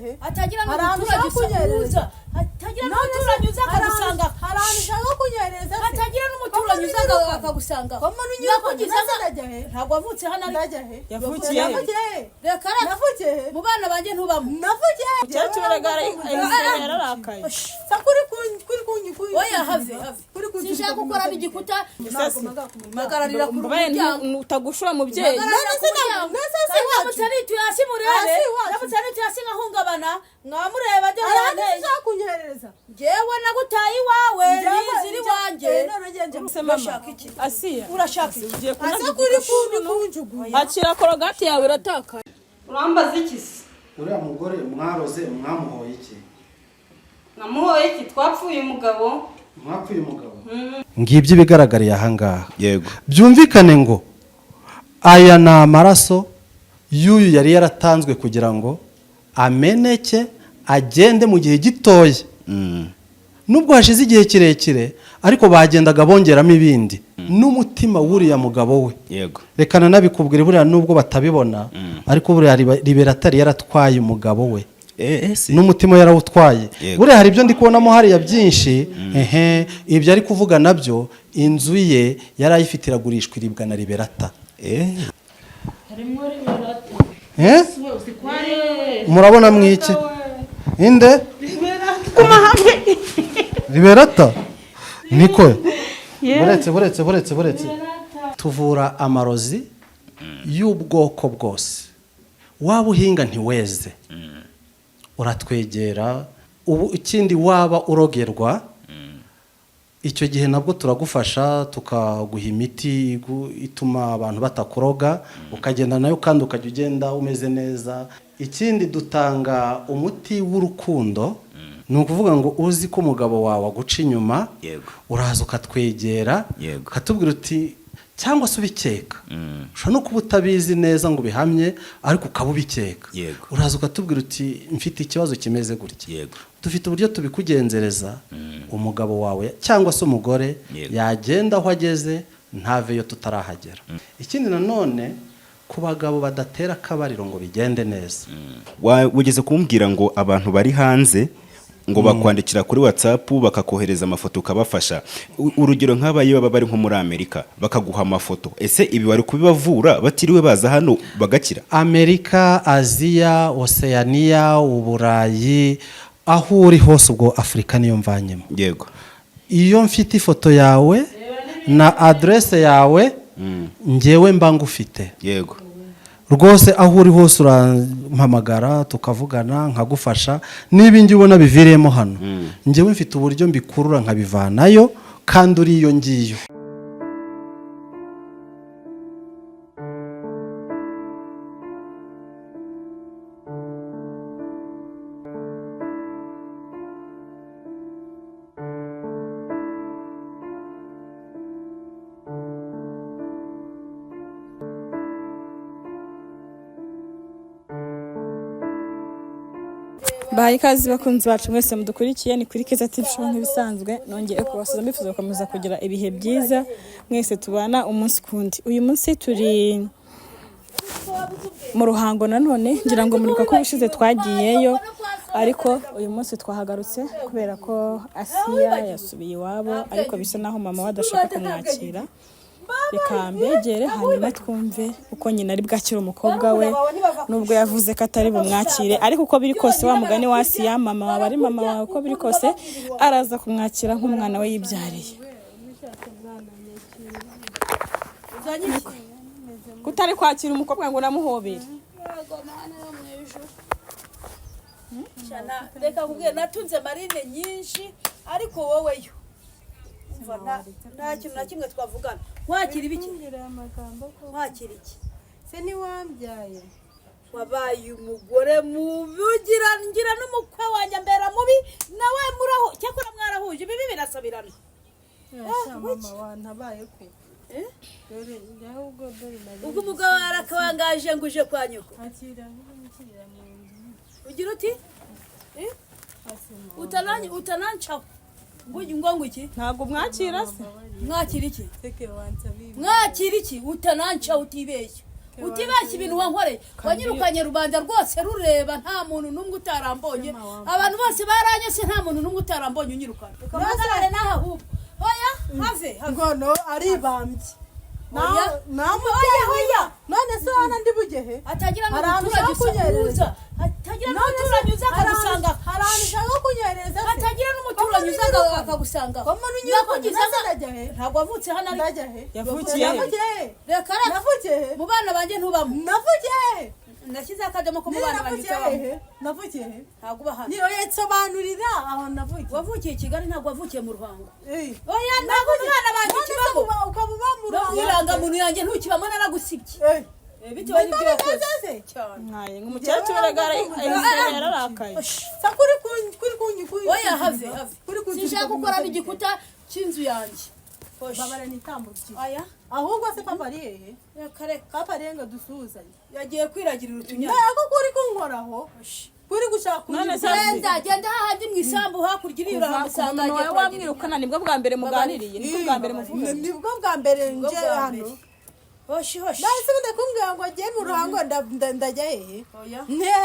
he atagira n'umuturage uza atagira n'umuturage uza akagusanga harani shaka kunyereza atagira n'umuturage uza akagusanga ntabwo avutse hano ari yavukiye reka yavukiye mu bana banje ntubamo navukiye cyaturegara yararakaye sakuri kunyikuye oya have sinshaka gukora n'igikuta magararira ku muryango utagushura mubyeyi nase mutaritu yasi murere mutaritu yasi nkahungabana mwamureba de harane nzakunyereza jewe nagutaye iwawe biziri wanje urashaka iki Asiya urashaka ugiye kunakuri kunjuguye akira korogati yawe irataka urambaza iki uriya mugore mwaroze mwamuhoye iki namuhoye iki twapfuye umugabo mwapfuye umugabo ngibyo ibigaragariye aha ngaha yego byumvikane ngo aya ni amaraso y'uyu yari yaratanzwe kugira ngo ameneke agende mu gihe gitoya nubwo hashize igihe kirekire ariko bagendaga bongeramo ibindi n'umutima w'uriya mugabo we yego rekana nabikubwira buriya nubwo batabibona ariko buriya liberatari yaratwaye umugabo we n'umutima yarawutwaye buriya hari ibyo ndi kubonamo hariya byinshi ibyo ari kuvuga nabyo inzu ye yari ayifite iragurishwa iribwa na liberata murabona mwiki inde liberata niko buretse tuvura amarozi y'ubwoko bwose waba uhinga ntiweze uratwegera ubu ikindi waba urogerwa icyo gihe nabwo turagufasha tukaguha imiti ituma abantu batakuroga ukagenda nayo kandi ukajya ugenda umeze neza ikindi dutanga umuti w'urukundo ni ukuvuga ngo uzi ko umugabo wawe aguca inyuma uraza ukatwegera ukatubwira uti cyangwa se ubikeka ushobora no kuba utabizi neza ngo ubihamye ariko ukaba ubikeka uraza ukatubwira uti mfite ikibazo kimeze gutya dufite uburyo tubikugenzereza umugabo wawe cyangwa se umugore yagenda aho ageze ntaveyo tutarahagera ikindi nanone ku bagabo badatera akabariro ngo bigende neza wigeze kumbwira ngo abantu bari hanze ngo bakwandikira kuri WhatsApp bakakohereza amafoto ukabafasha urugero nk'abaye baba bari nko muri Amerika bakaguha amafoto ese ibi bari kubibavura batiriwe baza hano bagakira Amerika Aziya Oceania Uburayi aho uri hose ubwo Afrika niyo mvanyemo yego iyo mfite ifoto yawe na adresse yawe ngewe mba ngufite yego rwose aho uri hose urampamagara tukavugana nkagufasha niba ngi ubona biviremo hano ngewe mfite uburyo mbikurura nkabivanayo kandi uri iyo ngiyo Bayi kazi bakunzi bacu mwese mudukurikiye ni kuri Keza TV show nk'ibisanzwe nongeye kubasuza mbifuza gukomeza kugira ibihe byiza mwese tubana umunsi kundi uyu munsi turi mu ruhango nanone ngira ngo murika ko bishize twagiyeyo ariko uyu munsi twahagarutse kubera ko Asiya yasubiye iwabo ariko bisa naho mama wadashaka kumwakira reka mbegere hanyuma twumve uko nyina ari bwakira umukobwa we nubwo yavuze ko atari bumwakire ariko uko biri kose wa mugani wa Asiya mama wawe ari mama wawe uko biri kose araza kumwakira nk'umwana we yibyariye kutari kwakira umukobwa ngo namuhobere cyana reka kubwira natunze marine nyinshi ariko wowe yo nta kintu na kimwe twavugana wakira ibiki wakira iki se ni wambyaye wabaye umugore mubugira ngira n'umukwe wanjye mbera mubi nawe muraho cyakora mwarahuje bibi birasabirana mama wantabaye ko dore njahubwo dore ubwo umugabo arakawangaje nguje kwa nyoko akira mu ugira uti utanancaho ngo iki ntabwo mwakira se mwakira iki seke wansabibi mwakira iki utananca utibeshya utibashye ibintu wankoreye wanyirukanye rubanda rwose rureba nta muntu n'umwe utarambonye abantu bose baranyose nta muntu n'umwe utarambonye unyirukana ukamugarare naho ahubwo oya have ngono aribambye oya none se wana ndi bugehe atagira n'umuturage usakuza atagira n'umuturage uza akagusanga haranu shaka kunyereza atagira n'umuturage uza akagusanga ntabwo wavutse hano ari yavukiye reka navukiye mu bana banjye ntubamo navukiye nashyize akajamo ko mu bana banjye utabamo navukiye ntabwo uba hano niyo yetsobanurira aho navukiye wavukiye i Kigali ntabwo wavukiye mu Ruhango oya ntabwo mu bana banjye ukibamo ukaba uba mu Ruhango irangamuntu yanjye ntukibamo naragusibye bitewe n'ibyo wakoze nkaye nk'umukecuru yararakaye sakuri kuri oya have sinshaka gukora n'igikuta cy'inzu yanjye babara nitambukije aya ahubwo se papa ari hehe kare papa renga dusuzanye yagiye kwiragirira utunyana nako kuri kunkoraho kuri gushaka genda hahandi mu isambu hakurya iri urahamusanga agiye wamwirukana nibwo bwa mbere muganiriye nibwo bwa mbere muvuganye nibwo bwa mbere nje hano hoshi nahise ndakumbwira ngo agiye mu Ruhango ndajya hehe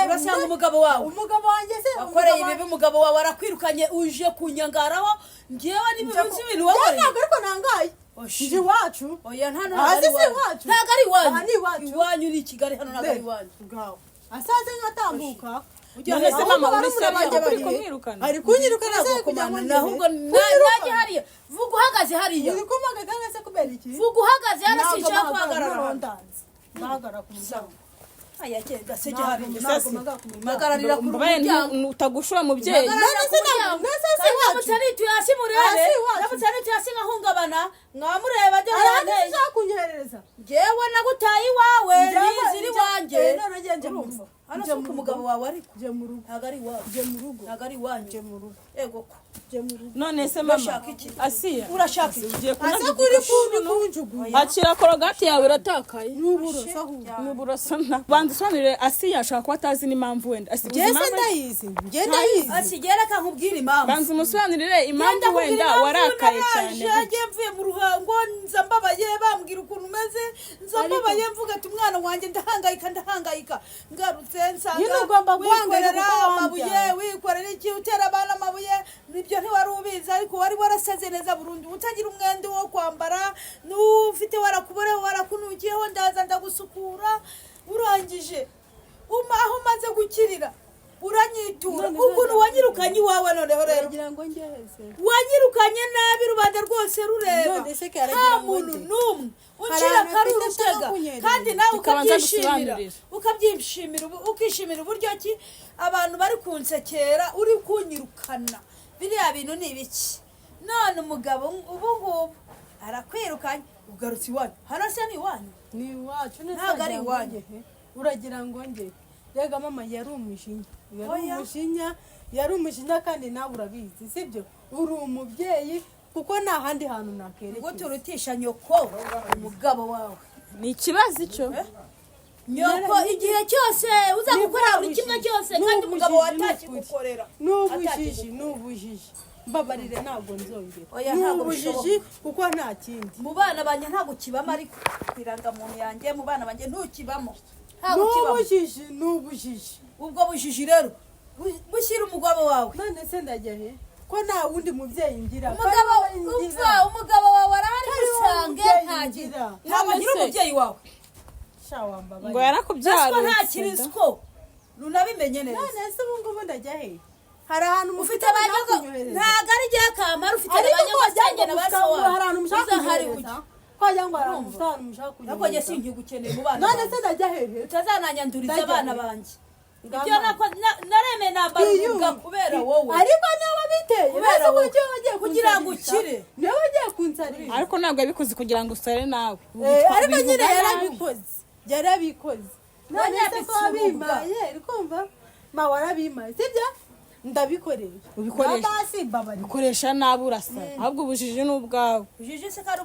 urasanga umugabo wawe umugabo wanjye se wakoreye ibibi umugabo wawe arakwirukanye uje kunyangaraho ngewe n'ibintu ibintu wakoreye ntabwo ariko nangaye nje iwacu oya nta ntabwo ari iwanyu iwanyu ni i Kigali hano ntabwo ari iwanyu asaze nkatambuka none se mama uri seriye uri kumwirukana ari kunyirukana se kugira ngo ahubwo najye hariya vuga uhagaze hariya uri kumaga kandi se kubera iki vuga uhagaze hano sinshaka guhagarara ndahagara ku muryango aya kega se hariya magararira ku muryango utagushura mubyeyi none se namutaritu hasi murebe namutaritu hasi nkahungabana mwamureba de hane kunyereza jewe nagutaye iwawe niziri wanje none ngenje mumva hano se umugabo wawe ariko je mu rugo ntago ari iwawe je mu rugo ntago ari iwanyu je mu rugo ego ko je mu rugo none se mama asiya urashaka iki ugiye asa kuri kunjugu akira korogati yawe iratakaye n'uburoso n'uburoso banza usobanurire asiya ashaka kuba atazi n'impamvu wenda ngeze ndayizi ndayizi asigera kankubwira impamvu banza umusobanurire impamvu wenda warakaye cyane yagiye mvuye mu Ruhango nza mbabaye bambwira ukuntu umeze nza mbabaye mvuga ati umwana wanjye ndahangayika ngarutse nsanga wikorera amabuye wikorera iki utera abana amabuye nibyo ntiwari ubizi ariko wari warasaze neza burundu utagira umwenda wo kwambara n'ufite warakuborewe warakunukiyeho ndaza ndagusukura urangije aho umaze gukirira uranyitura ukuntu wanyirukanye iwawe noneho rero wanyirukanye nabi rubanda rwose rureba nta muntu n'umwe uncira kari urutega kandi nawe ukabyishimira ukishimira uburyo ki abantu bari kunsekera uri kunyirukana biriya bintu ni ibiki none umugabo ubu ngubu arakwirukanye ugarutse iwanyu hano se ni iwanyu ni iwacu ntabwo ari iwanyu uragira ngo nge rega mama yari umujinya kandi nawe urabizi sibyo uri umubyeyi kuko nta handi hantu nakerekeza ngo turutisha nyoko umugabo wawe ni ikibazo icyo nyoko igihe cyose uza gukora buri kimwe cyose kandi umugabo watakigukorera n'ubujiji mbabarire ntabwo nzongera oya ntabwo n'ubujiji kuko nta kindi mu bana banjye ntabwo kibamo ariko kwirangamuntu yanjye mu bana banjye ntukibamo n'ubujiji ubwo bujiji rero bushyira umugabo wawe none se ndajya he ko nta wundi mubyeyi ngira umugabo wawe arahari usange ntagira ntabwo agira umubyeyi wawe ngo yarakubyara nta kirisiko runabimenye neza none se ubu ngubu ndajya he hari ahantu ufite abanyago ntabwo ari igihe kamara ufite abanyago asenge na basowa hari ahantu mushaka kunyereza kwajya ngo hari ahantu mushaka kunyereza nako njye singukeneye mu bana none se ndajya hehe utazananyanduriza abana banjye ibyo naremeye nambaruka kubera wowe ariko niwe biteye kubera wowe kugira ngo ukire niwe ugiye kunsarira ariko ntabwo yabikoze kugira ngo usare nawe ariko nyine yarabikoze none se ko wabimaye urikumva ma warabimaye sibyo ndabikoreye ubikoresha nabi urasa ahubwo ubujiji ni ubwawe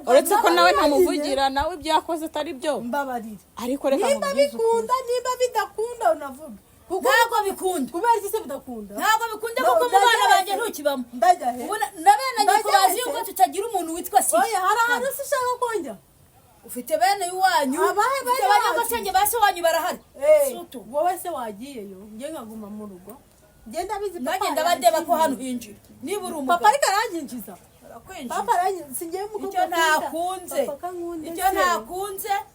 uretse ko nawe ntamuvugira nawe ibyo yakoze atari byo mbabarira ariko reka nimba bikunda nimba bidakunda unavuga ntabwo bikunda kubera iki se bidakunda ntabwo bikunda kuko mu bana banjye ntukibamo ndajya he na bene nyiko bazi yuko tutagira umuntu witwa si oya hari ahantu se ushaka konjya ufite bene iwanyu ufite abanyagacenge base wanyu barahari sutu wowe se wagiyeyo nge nkaguma mu rugo ngenda bizi nanjye ndabandeba ko hano hinjira niba uri umugabo papa ariko aranginjiza papa aranginjiza singiye mu icyo ntakunze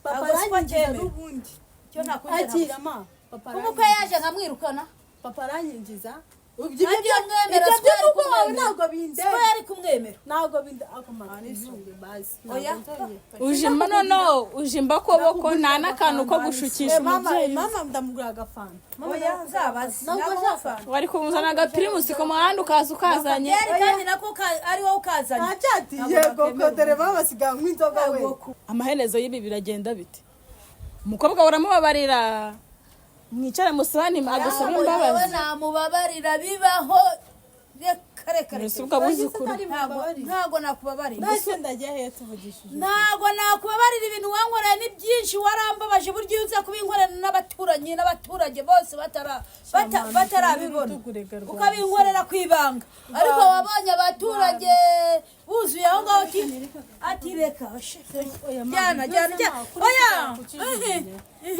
papa aranginjiza n'ubundi icyo ntakunze akira ma papa kuko yaje nkamwirukana papa aranginjiza ibyo mwemera ntabwo bindeba siko yari kumwemera ntabwo bindeba akomana n'izungu basi oya ujimba no ujimba koboko nta n'akantu ko gushukisha umubyeyi mama ndamugura agafanta oya uzabazi wari kumuzana agapirimusi ku muhanda ukaza ukazanye kandi nako ari wowe ukazanye ntacati yego kodere mama sigaye nk'inzoga we amaherezo y'ibi biragenda bite umukobwa uramubabarira mwicare musani agusaba imbabazi namubabarira bibaho reka Nisubuka buzukuru ntago nakubabarira nase ndagiye he tuvugishije ntago nakubabarira ibintu wankoreye ni byinshi warambabaje buryo uza kubinkorera n'abaturage bose batarabibona ukabinkorera kwibanga ariko wabonye abaturage buzuye aho ngaho ati reka jyana oya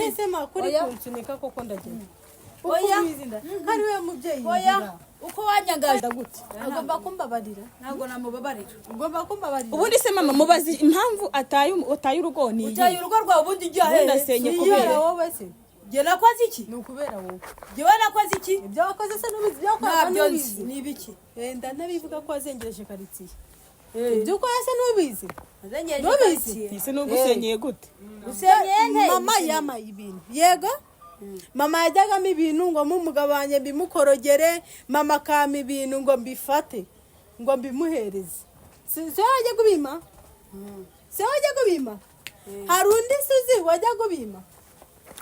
ese makuri kunsunika koko ndagenda oya hari we mubyeyi oya uko wanyangaje gute agomba kumbabarira ntago namubabarira ugomba kumbabarira ubundi se mama mubazi impamvu ataye urugo ni utaye urugo rwawe ubundi jya he ndasenye kubera wowe se jye nakoze iki ni ukubera wowe jyewe nakoze iki ibyo wakoze se n'ubizi ibyo wakoze ntabyo n'ubizi ni ibiki ndanabivuga ko wazengereje karitsiye ibyo ukora se n'ubizi nubizi ese nugusenyeye gute usenyeye mama yamaye ibintu yego mama yajyagamo ibintu ngo mumugabo wanjye mbimukorogere mama akama ibintu ngo mbifate ngo mbimuhereze se wajya kubima se wajya kubima hari undi suzi wajya kubima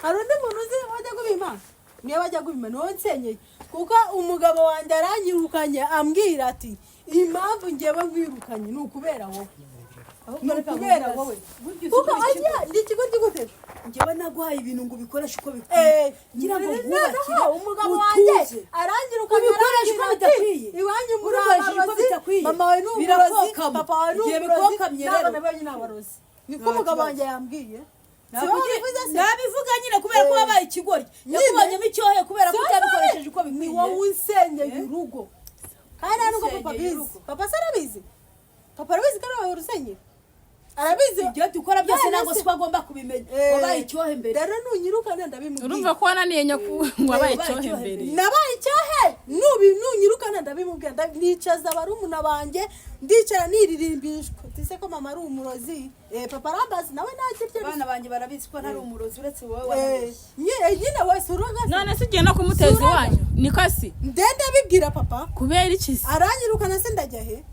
hari undi muntu uzi wajya kubima niyo wajya kubima niwo nsenyeye kuko umugabo wanjye aranyirukanye ambwira ati impamvu ngewe nkwirukanye ni ukubera wowe kubera wowe kuko ajya ndi kigo gute ngewe naguhaye ibintu ngo ubikoreshe uko bikwiye ngira ngo wubakire umugabo wanjye arangirukanye ubikoreshe uko bidakwiye iwanyu muri abarozi mama wawe ni umurozi papa wawe ni umurozi ntabwo nabonye ni abarozi niko umugabo wanjye yambwiye nabivuga nyine kubera ko wabaye ikigori yakubonyemo icyohe kubera ko utabikoresheje uko bikwiye ni wowe usenyeye urugo kandi nubwo papa abizi papa se arabizi papa arabizi ko ari wowe urusenyeye arabizi ibyo dukora byose ntabwo si ko agomba kubimenya wabaye icyohe mbere rero nunyirukana ndabimubwira urumva ko wananiye wabaye icyohe mbere nabaye icyohe nunyirukana ndabimubwira ndicaza barumuna banjye ndicara niririmbishwa tise ko mama ari umurozi papa arambaza nawe ntakirye abana banjye barabizi ko ntari umurozi uretse wowe nyine wese uroga none se ugiye no kumuteza iwanyu niko si ndende abibwira papa kubera iki se aranyirukana se ndajya he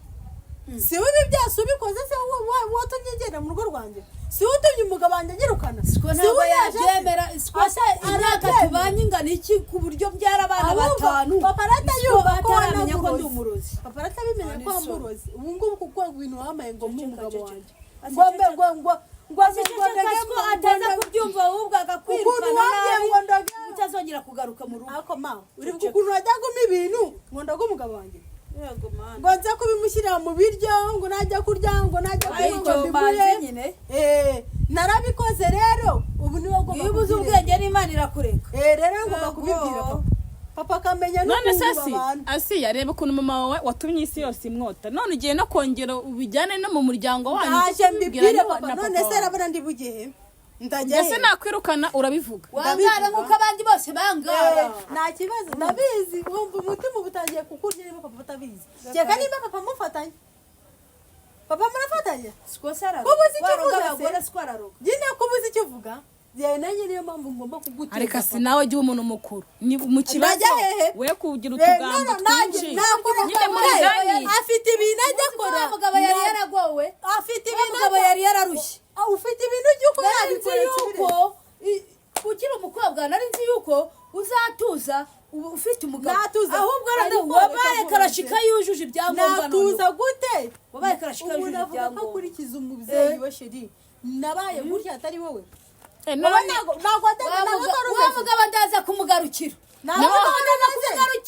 si wowe ibi byose ubikoze se watumye ngenda mu rugo rwanjye si wowe utumye umugabo wanjye anyirukana ntabwo yabyemera imyaka tubanye ingana iki ku buryo byara abana batanu papa aratayumva ko bataramenya ko ndi umurozi papa aratabimenya ko ndi umurozi ubu ngubu kuko ibintu wamaye ngo mu mugabo wanjye ngo ataza kubyumva ahubwo agakwirukana nabi utazongera kugaruka mu rugo ako ma uri ukuntu wajyagamo ibintu ngo ndaga umugabo wanjye ngo nze kubimushyirira mu biryo ngo najya kurya ngo najya kunywa nyine narabikoze rero ubu niwo ngomba iyo ubuze ubwenge n'Imana irakureka rero ngomba kubibwira papa akamenya no kuba asiya reba ukuntu mama wawe watumye isi yose imwota none ugiye no kongera ubijyane no mu muryango wanyu naje mbibwire papa none se arabona ndi bugihe ndageze nakwirukana urabivuga wangara nkuko abandi bose bangara nta kibazo ndabizi wumva umutima ubutangiye kukurya niba papa utabizi cyeka niba papa mufatanye papa murafatanye sikosara kubuzi icyo uvuga abagore skwararoga nyine kubuzi icyo uvuga nanjye niyo mpamvu ngomba kuguteza ariko si nawe jya umuntu mukuru ni mu kibazo we kugira utugambo twinshi nyine muri afite ibintu ajya akora umugabo yari yaragowe afite ibintu umugabo yari yararushye ufite ibintu by'uko yabikora yuko ukiri umukobwa nari nzi yuko uzatuza ufite umugabo ahubwo wabaye karashika yujuje ibyangombwa natuza gute wabaye karashika yujuje ibyangombwa akurikiza umubyeyi we sheri nabaye gutya atari wowe wamugabo ndaza kumugarukira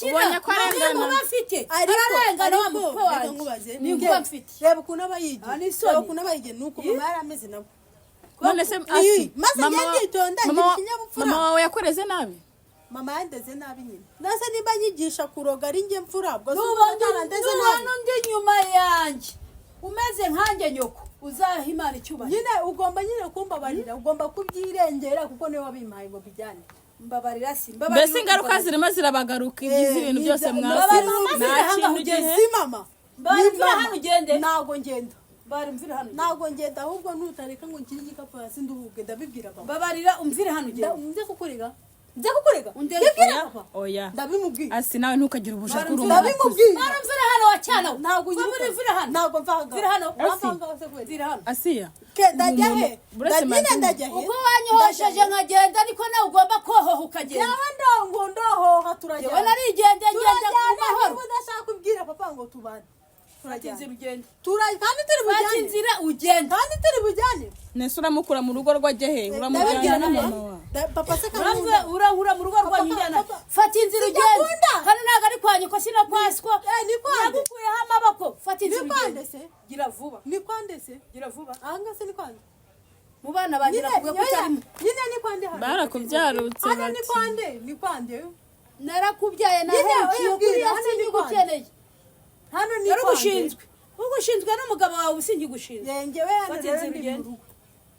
ubonye ko arengana ararengana wa mukwe wanjye nikuba mfite reba ukuntu aba yigiye reba ukuntu aba yigiye nuko mama yari ameze nabo none se asi maze ngitonda ikinyabupfura mama wawe yakoreze nabi mama yandeze nabi nyine nase nimba nyigisha kuroga ari nge mfura bwo ndeze nabi ndi nyuma yanjye umeze nkanjye nyoko uzahimana icyubahiro nyine ugomba nyine kumbabarira ugomba kubyirengera kuko niwe wabimpaye ngo bijyane mbabarira si mbese ingaruka zirimo zirabagaruka ibyiza ibintu byose mwasi nta kintu ugeze mama mvira hano ugende ntago ngenda mvira hano ntago ngenda ahubwo nutareka ngo nkiri igikapu hasi nduhuge ndabibwira papa mbabarira umvire hano ugende nze kukurega oya ndabimubwiye asi nawe ntukagire ubujaka ndabimubwiye mvira hano wacana ntago mvira hano ntago mvira hano mvira hano asiya ndajya he ndajya he uko wanyohesheje nkagenda niko nawe ugomba kohoha ukagenda yaba ndohoha turajya yewe narigende ngenda ku mahoro udashaka kubwira papa ngo tubane turagenda ugenda kandi turi bujyane inzira ugenda kandi turi bujyane nese uramukura mu rugo rwajya he uramujyana na mama wawe papa se urahura mu rugo rwanyu njyana fata inzira ugenda hano ntabwo ari kwa nyoko sino kwasiko nagukuyeho amaboko fata inzira ugenda gira vuba ni kwande se gira vuba ahanga se ni kwande mu bana bagira kubwe ko cyarimo nyine ni kwande barakubyarutse hano ni kwande narakubyaye naherukiye kuri hano ni gukeneye hano ni narugushinzwe ugushinzwe n'umugabo wawe usingi gushinzwe yengewe hano rero ndi mu rugo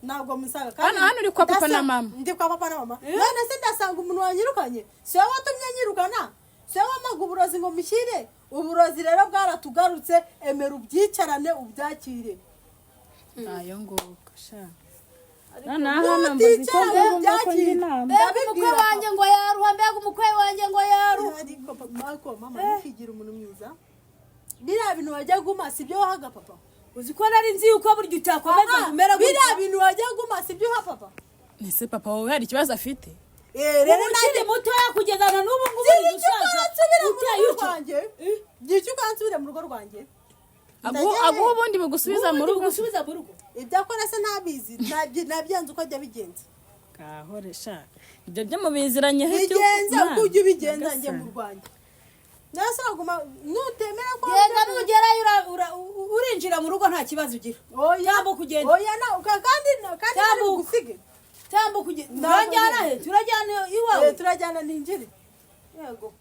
ntabwo musaga hano uri kwa papa na mama ndi kwa papa na mama none se ndasanga umuntu wanyirukanye si wowe watumye nyirukana si wowe wamaga uburozi ngo mushyire uburozi rero bwaratugarutse emera ubyicarane ubyakire ayo nguko sha hano mbazi ko ngomba ko njinama mbega umukwe wanjye ngo yaruha mbega umukwe wanjye ngo yaruha ariko mama ntukigira umuntu mwiza biriya bintu wajya guma si byo wahaga papa uzi ko nari nzi yuko burya utakomeza kumera gutya biriya bintu wajya guma si byo uha papa ese papa wawe hari ikibazo afite rero nanjye mutoya kugezana n'ubu ngubu gice ukansubira mu rugo rwanjye aguha ubundi bugusubiza mu rugo ibyo akora se ntabizi nabyanze uko ajya bigenza kahore sha ibyo byo mubiziranye bigenza uko ujya ubigenza njye mu rwanjye nase aguma nutemera ko genda nugerayo urinjira mu rugo nta kibazo ugira tambuka ugenda oya na kandi gusige tambuka ugenda turajyana he turajyana iwawe turajyana ninjire yego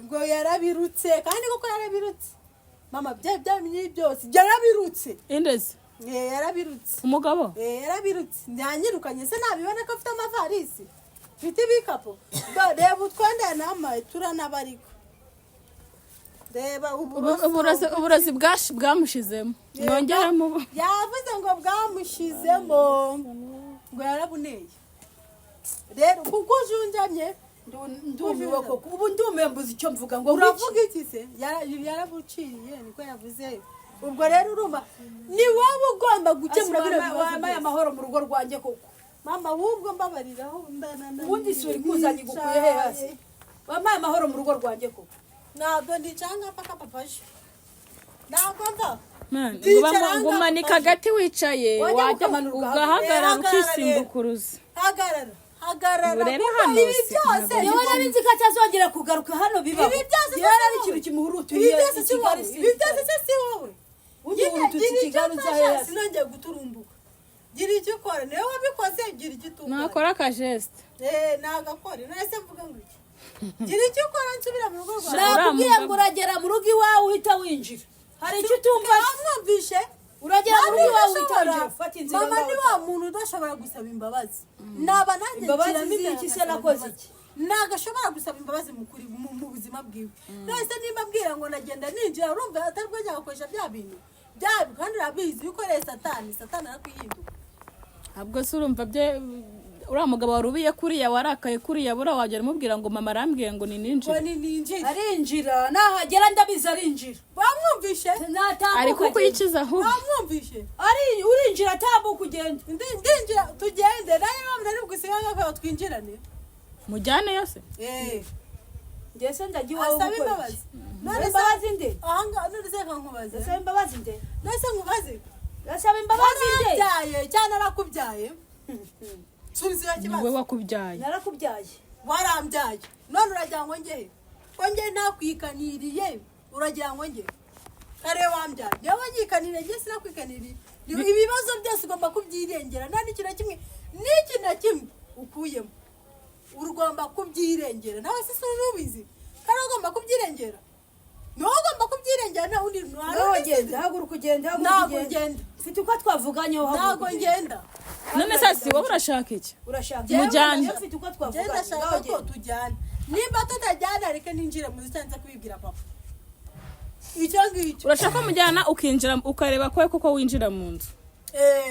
ngo yarabirutse kandi koko yarabirutse mama byamye byose yarabirutse indeze yarabirutse umugabo yarabirutse ndanyirukanye se nabibona ko afite amavarisi mfite ibikapu reba utwenda namaye turanabariko reba uburozi bwamushizemo mwongeramo yavuze ngo bwamushizemo ngo yarabuneye rero kuko ujunjamye ndumiwe koko ubu ndumiwe mbuze icyo mvuga ngo uravuga iki se yarabuciye niko yavuze ubwo rero urumva ni wowe ugomba gukemura bino bibazo wambaye amahoro mu rugo rwanjye koko mama wubwo mbabariraho ubundi suri kuzanye gukuye he hasi wambaye amahoro mu rugo rwanjye koko ntabwo ndicanga paka papashe ntabwo mva ngumanika agati wicaye wajya ugahagarara ukisimbukuruza hagarara urebe hano ibi byose yewe nari nzi ko atazongera kugaruka hano bibaho ibi byose yari ari ikintu kimuhurutuye ibi byose si wowe nyine sinongeye guturumbuka gira icyo ukora niwe wabikoze gira icyo utunganya nakora akajesite nagakore nahise mvuga ngo iki gira icyo ukora nsubira mu rugo rwawe nakubwiye ngo uragera mu rugo iwawe uhita winjira hari icyo utumva mwumvishe uragera mu rugo iwawe uhita winjira fata inzira mama ni wa muntu udashobora gusaba imbabazi naba nanjye imbabazi z'iki se nakoze iki nagashobora gusaba imbabazi mu buzima bwiwe nahise nimba mbwira ngo nagenda ninjira urumva atari bwo nyakoresha bya bintu kandi urabizi yuko rero satani arakwihinduka ntabwo se urumva bye uriya mugabo warubiye kuriya warakaye kuriya buriya wagera umubwira ngo mama arambwiye ngo ni ninjire arinjira nahagera ndabizi arinjira wamwumvishe ari kukwikiza aho wamwumvishe urinjira atambuka ugenda ndinjira tugende nayo mpamvu nari bugusiga nk'ako twinjirane mujyane yose ngese ndagiye iwawe asaba imbabazi imbabazi nde ahangaha none se nkubaze asaba imbabazi nde nase nkubaze asaba imbabazi nde warabyaye cyane narakubyaye subiza ikibazo niwe wakubyaye narakubyaye warambyaye none uragira ngo njye nakwikaniriye uragira ngo njye kare wambyaye yewe nyikaniriye njye sinakwikaniriye ibibazo byose ugomba kubyirengera nta n'ikintu na kimwe ukuyemo ugomba kubyirengera nawe se ubizi kandi ugomba kubyirengera niwo ugomba kubyirengera nta wundi haguruka ugenda ntabwo ngenda ufite uko twavuganyeho ntabwo ngenda none sasi wowe urashaka iki mujyane ufite uko twavuganye ndashaka ko tujyana nimba tutajyana reka ninjire mu zisanze kubibwira papa icyo ngicyo urashaka mujyana ukinjira ukareba ko koko winjira mu nzu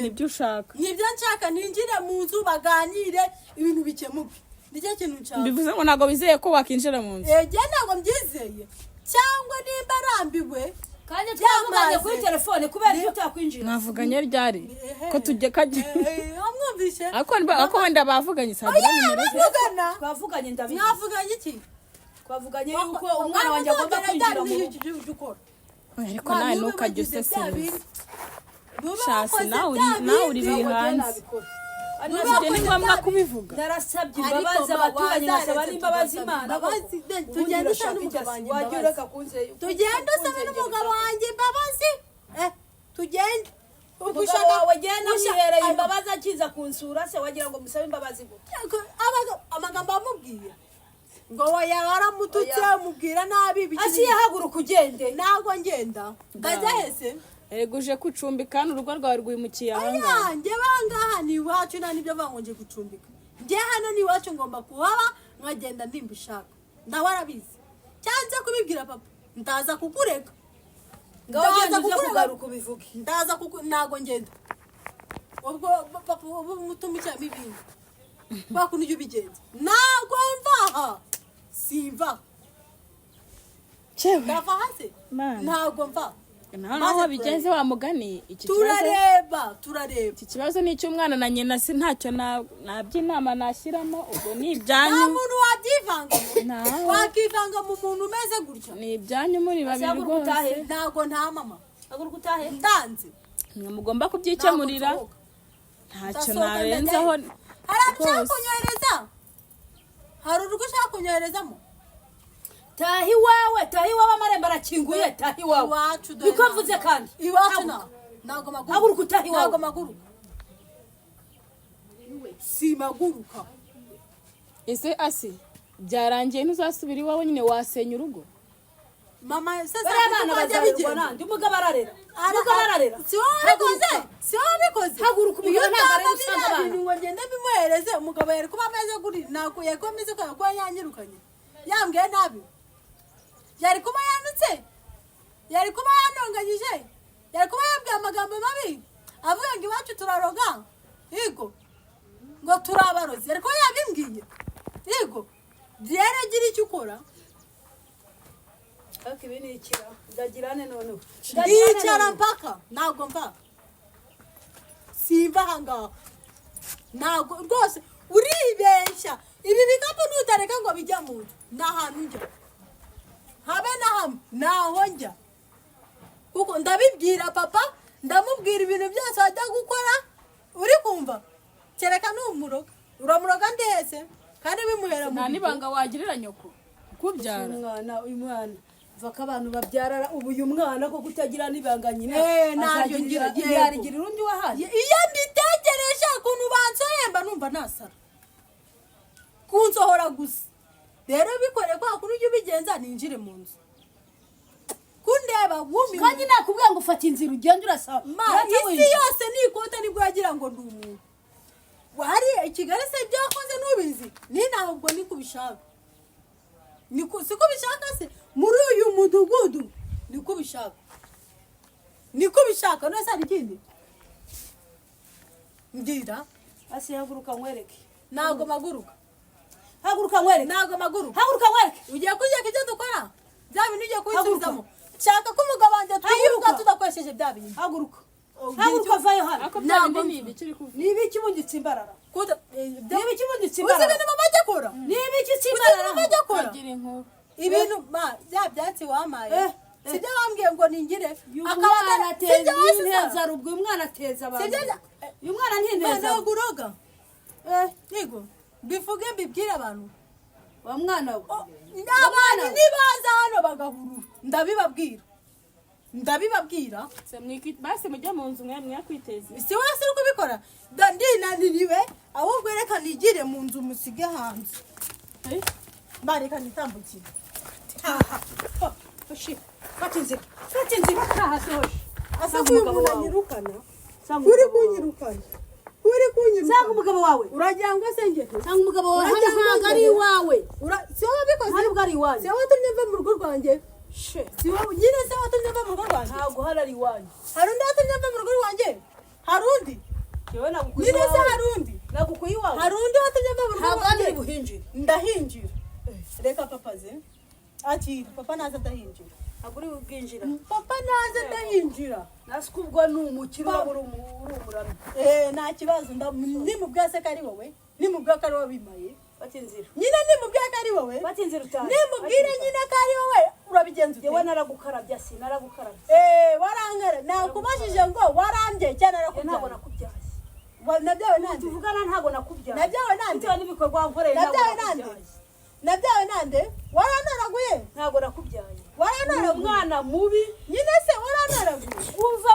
nibyo ushaka nibyo nshaka ninjire mu nzu baganire ibintu bikemuke nicyo kintu nshaka bivuze ngo ntabwo bizeye ko wakinjira mu nzu ntabwo mbyizeye cyangwa nimba arambiwe kandi twavuganye kuri telefone kubera icyo utakwinjira mwavuganye ryari ko tujye kaje amwumvishe ako wenda bavuganye sagira nimero twavuganye ndabizi mwavuganye iki twavuganye yuko umwana wanjye agomba kwinjira mu rugo ariko nawe ntukajye useseriza shasi nawe uri biri hanze nubwo ni ngombwa kubivuga narasabye imbabazi abaturanyi nasaba n'imbabazi Imana tugenda usaba n'umugabo wanjye tugenda usaba n'umugabo wanjye imbabazi tugenda umugabo wawe genda mwihereye imbabazi akiza kunsura se wagira ngo musabe imbabazi ngo amagambo amubwiye ngo waramututse mubwira nabi asiye haguruka ugende ntabwo ngenda ndajya hese uje kucumbika n'urugo rwawe rwimukiye ahangaha njye bangaha ni iwacu nta n'ibyo bangonje gucumbika njye hano ni iwacu ngomba kuhaba nkagenda ndimba ishaka ndaho arabizi cyanze kubibwira papa ndaza kukurega ndaza kugaruka ubivuge ndaza ntabwo ngenda ubwo papa ubu mutumukiramo ibintu bakuntu ujya ubigenza ntabwo mvaha simva ndava hasi ntabwo mva naho bigenze wa mugani iki turareba iki kibazo ni icy'umwana na nyina si ntacyo naby'inama nashyiramo ubwo ni ibyanyu nta muntu wabyivangamo wakivanga mu muntu umeze gutya ni ibyanyu muri babiri rwose ntabwo nta mama haguruka utahe ndanze mwe mugomba kubyikemurira ntacyo narenzaho hari ushaka kunyohereza hari urugo ushaka kunyoherezamo tahi wawe amarembo arakinguye tahi wawe niko mvuze kandi iwacu ntabwo maguru haguruka utahi wawe ntabwo maguru si maguruka ese asi byarangiye ntuzasubira iwawe nyine wasenya urugo mama sasa abana bazarerwa nandi umugabo ararera si wowe bikoze haguruka umugabo ntabwo ari gusanga abana ngo ngende bimuhereze umugabo yari kuba ameze guri ntabwo yakomeze ko yanyirukanye yambwiye nabi yari kuba yanutse yari kuba yanonganyije yari kuba yabwiye amagambo mabi avuga ngo iwacu turaroga yego ngo turabarozi yari kuba yabimbwiye yego rero gira icyo ukora ariko ibi ni ikira ndagirane noneho ndicara mpaka ntabwo mva simva ahangaha ntabwo rwose uribeshya ibi bikapu ntutareka ngo bijya mu nzu ni ahantu njya habe na hamwe naho njya kuko ndabibwira papa ndamubwira ibintu byose wajya gukora uri kumva kereka n'umuroga uramuroga ndetse kandi bimuhera mu nta n'ibanga wagirira nyoko kubyara uyu mwana vaka abantu babyarara ubu uyu mwana ko kutagira n'ibanga nyina ntabyo ngira yarigira urundi wahaye iyo mbitegereje ukuntu bansohemba numva nasara kunsohora gusa rero bikore kwa kuri ujye ubigenza ninjire mu nzu kundeba wumi kandi nakubwira ngo ufata inzira ugenda urasaba isi yose nikota nibwo yagira ngo ndi umuntu wari Kigali se byakoze nubizi ni ntabwo ni kubishaka siko bishaka se muri uyu mudugudu niko bishaka nose ari kindi ndira asi haguruka nkwereke ntabwo maguruka haguruka nkwereke ntabwo maguruka haguruka nkwereke ugiye kujya kijya dukora bya bintu ugiye kubisubizamo shaka ko umugabo wanjye twiruka tudakoresheje bya bintu haguruka vayo hano ntabwo ni ibiki ni ibiki ubundi tsimbarara ni ibiki ubundi tsimbarara uzi ibintu mama ajya akora ni ibiki tsimbarara mama ajya akora kagira inkuru ibintu bya byatsi wamaye sibyo wambwiye ngo ningire akaba ateza n'inteza rubwo uyu mwana ateza abantu uyu mwana ntinteza ntabwo uroga yego bivuge mbibwire abantu wa mwana we abantu nibaza hano bagahurura ndabibabwira ndabibabwira basi mujya mu nzu mwakwiteza si wese uri kubikora ndinaniriwe ahubwo reka nigire mu nzu musige hanze bareka nitambukire fata inzira taha soje asa kuyu umuntu anyirukana uri kunyirukana sanga umugabo wawe uragira ngo se njye sanga umugabo wawe hano ntabwo ari iwawe si wowe bikoze ntabwo ari iwanyu si wowe watumye mva mu rugo rwanjye si wowe nyine se watumye mva mu rugo rwanjye ntabwo hano ari iwanyu hari undi watumye mva mu rugo rwanjye hari undi nyine se hari undi nagukuye iwawe hari undi watumye mva mu rugo ntabwo rwanjye ari buhinjire ndahinjira reka papa ze akira papa naza ndahinjira ntabwo uri bubwinjira papa naza ndahinjira nasi ubwo ni umukiro waba uri umurami nta kibazo nimubwira se ko ari wowe nimubwira ko ari wowe bimaye fata inzira nyine nimubwira ko ari wowe fata inzira utaha nimubwire nyine ko ari wowe urabigenza ute yewe naragukarabya si naragukarabya warangara nakubajije ngo warambye cyane ntabwo nakubyaye nabyawe nande tuvugana ntabwo nakubyaye nabyawe nande bitewe n'ibikorwa nkoreye nabyawe nande waranoraguye ntabwo nakubyaye waranoraguye umwana mubi nyine se